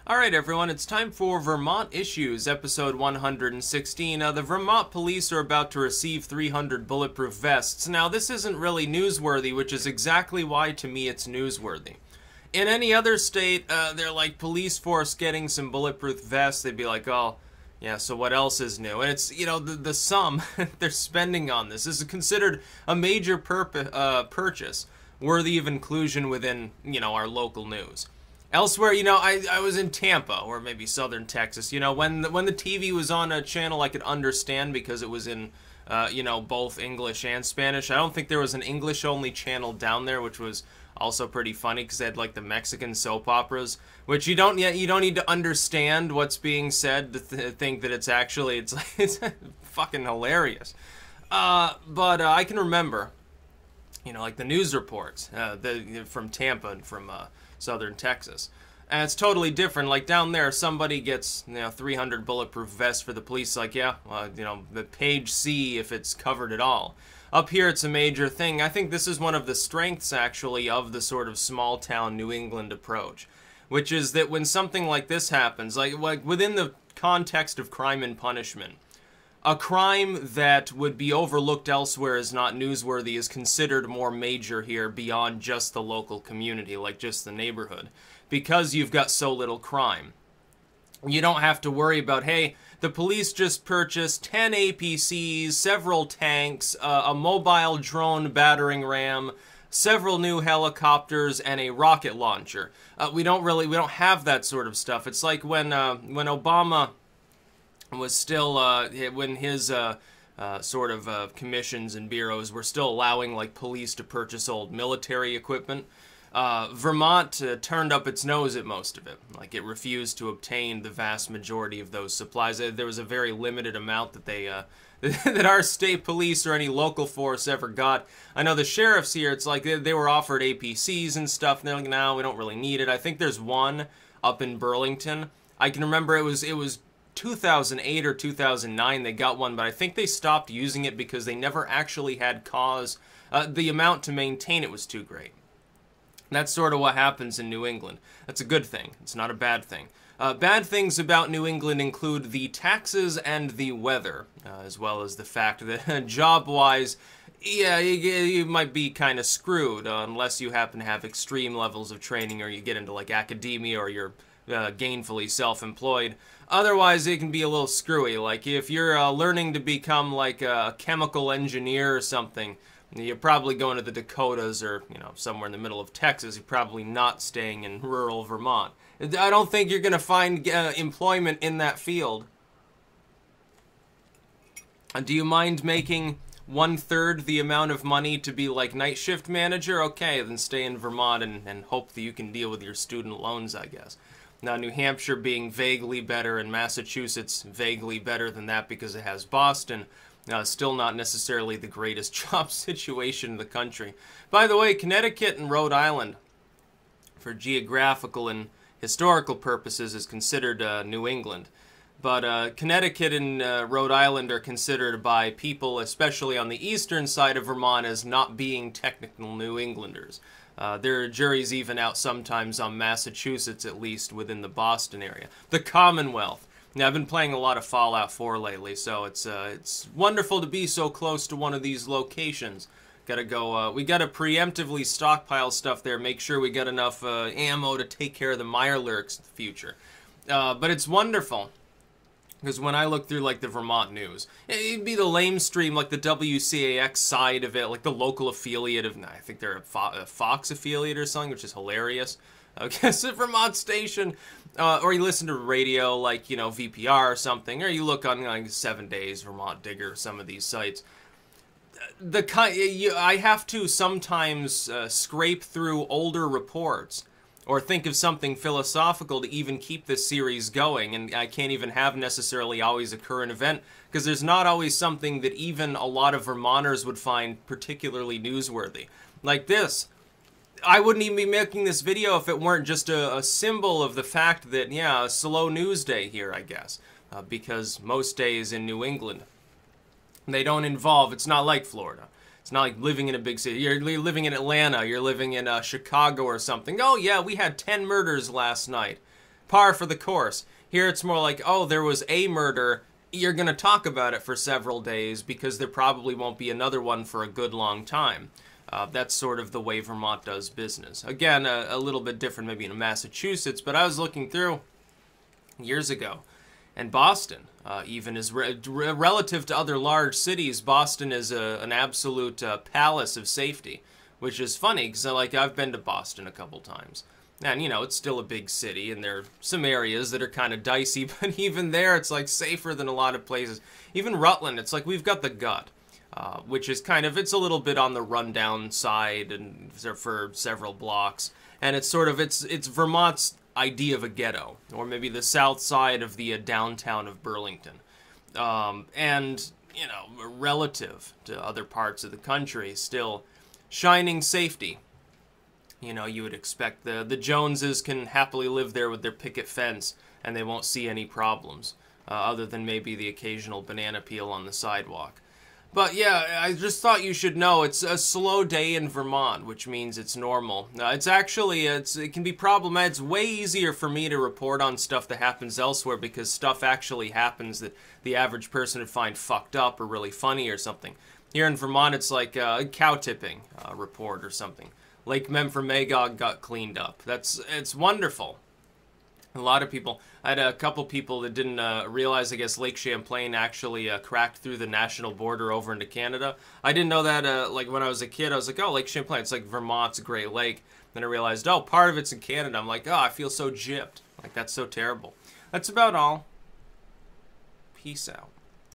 Alright everyone, it's time for Vermont Issues, episode 116. The Vermont police are about to receive 300 bulletproof vests. Now, this isn't really newsworthy, which is exactly why, to me, it's newsworthy. In any other state, they're like, police force getting some bulletproof vests, they'd be like, oh, yeah, so what else is new? And it's, the sum they're spending on this is considered a major purchase, worthy of inclusion within, our local news. Elsewhere, I was in Tampa, or maybe southern Texas, when the TV was on a channel I could understand because it was in, both English and Spanish. I don't think there was an English-only channel down there, which was also pretty funny because they had, like, the Mexican soap operas, which you don't need to understand what's being said to think that it's fucking hilarious. But I can remember, like the news reports from Tampa and from southern Texas. And it's totally different. Like down there, somebody gets 300 bulletproof vests for the police. Like, yeah, the page C if it's covered at all. Up here, it's a major thing. I think this is one of the strengths, actually, of the sort of small-town New England approach, which is that when something like this happens, like within the context of crime and punishment, a crime that would be overlooked elsewhere as not newsworthy is considered more major here beyond just the local community, like just the neighborhood, because you've got so little crime. You don't have to worry about, hey, the police just purchased 10 APCs, several tanks, a mobile drone battering ram, several new helicopters, and a rocket launcher. We don't have that sort of stuff. It's like when Obama was still, when his commissions and bureaus were still allowing, like, police to purchase old military equipment. Vermont turned up its nose at most of it. Like, it refused to obtain the vast majority of those supplies. There was a very limited amount that they, that our state police or any local force ever got. I know the sheriffs here, it's like they were offered APCs and stuff, and they're like, no, we don't really need it. I think there's one up in Burlington. I can remember it was 2008 or 2009 they got one, but I think they stopped using it because they never actually had cause. The amount to maintain it was too great. That's sort of what happens in New England. That's a good thing. It's not a bad thing. Bad things about New England include the taxes and the weather, as well as the fact that job-wise, yeah, you might be kind of screwed unless you happen to have extreme levels of training or you get into, like, academia or you're gainfully self-employed. Otherwise, it can be a little screwy. Like, if you're learning to become, like, a chemical engineer or something, you're probably going to the Dakotas or, somewhere in the middle of Texas. You're probably not staying in rural Vermont. I don't think you're going to find employment in that field. Do you mind making 1/3 the amount of money to be, like, night shift manager? Okay, then stay in Vermont and hope that you can deal with your student loans, I guess. Now, New Hampshire being vaguely better and Massachusetts vaguely better than that because it has Boston, still not necessarily the greatest job situation in the country. By the way, Connecticut and Rhode Island, for geographical and historical purposes, is considered New England. But Connecticut and Rhode Island are considered by people, especially on the eastern side of Vermont, as not being technical New Englanders. There are juries even out sometimes on Massachusetts, at least within the Boston area. The Commonwealth. Now, I've been playing a lot of Fallout 4 lately, so it's wonderful to be so close to one of these locations. Gotta go, we gotta preemptively stockpile stuff there, make sure we got enough ammo to take care of the Mirelurks in the future. But it's wonderful. Because when I look through, like, the Vermont news, it'd be the lamestream, like the WCAX side of it, like the local affiliate of, I think they're a Fox affiliate or something, which is hilarious. Okay, it's a Vermont station. Or you listen to radio, like, VPR or something, or you look on, like, 7 Days, Vermont Digger, some of these sites. I have to sometimes scrape through older reports or think of something philosophical to even keep this series going, and I can't even have necessarily always a current event, because there's not always something that even a lot of Vermonters would find particularly newsworthy. Like this. I wouldn't even be making this video if it weren't just a symbol of the fact that, yeah, a slow news day here, I guess, because most days in New England, they don't involve, it's not like Florida. It's not like living in a big city. You're living in Atlanta. You're living in Chicago or something. Oh, yeah, we had 10 murders last night. par for the course. Here it's more like, oh, there was a murder. You're going to talk about it for several days because there probably won't be another one for a good long time. That's sort of the way Vermont does business. Again, a little bit different maybe in Massachusetts, but I was looking through years ago, and Boston, even is relative to other large cities, Boston is an absolute palace of safety, which is funny because I've been to Boston a couple times. And, you know, it's still a big city, and there are some areas that are kind of dicey, but even there, it's, like, safer than a lot of places. Even Rutland, it's like we've got the gut, which is kind of, it's a little bit on the rundown side and for several blocks. And it's sort of, it's Vermont's idea of a ghetto, or maybe the south side of the downtown of Burlington. And, you know, relative to other parts of the country, still shining safety. You know, you would expect the Joneses can happily live there with their picket fence, and they won't see any problems, other than maybe the occasional banana peel on the sidewalk. But yeah, I just thought you should know it's a slow day in Vermont, which means it's normal. It's actually, it can be problematic. It's way easier for me to report on stuff that happens elsewhere because stuff actually happens that the average person would find fucked up or really funny or something. Here in Vermont, it's like a cow tipping report or something. Lake Memphremagog got cleaned up. It's wonderful. A lot of people, I had a couple people that didn't realize, I guess, Lake Champlain actually cracked through the national border over into Canada. I didn't know that, like, when I was a kid, I was like, oh, Lake Champlain, it's like Vermont's Great Lake. Then I realized, oh, part of it's in Canada. I'm like, oh, I feel so gypped. Like, that's so terrible. That's about all. Peace out.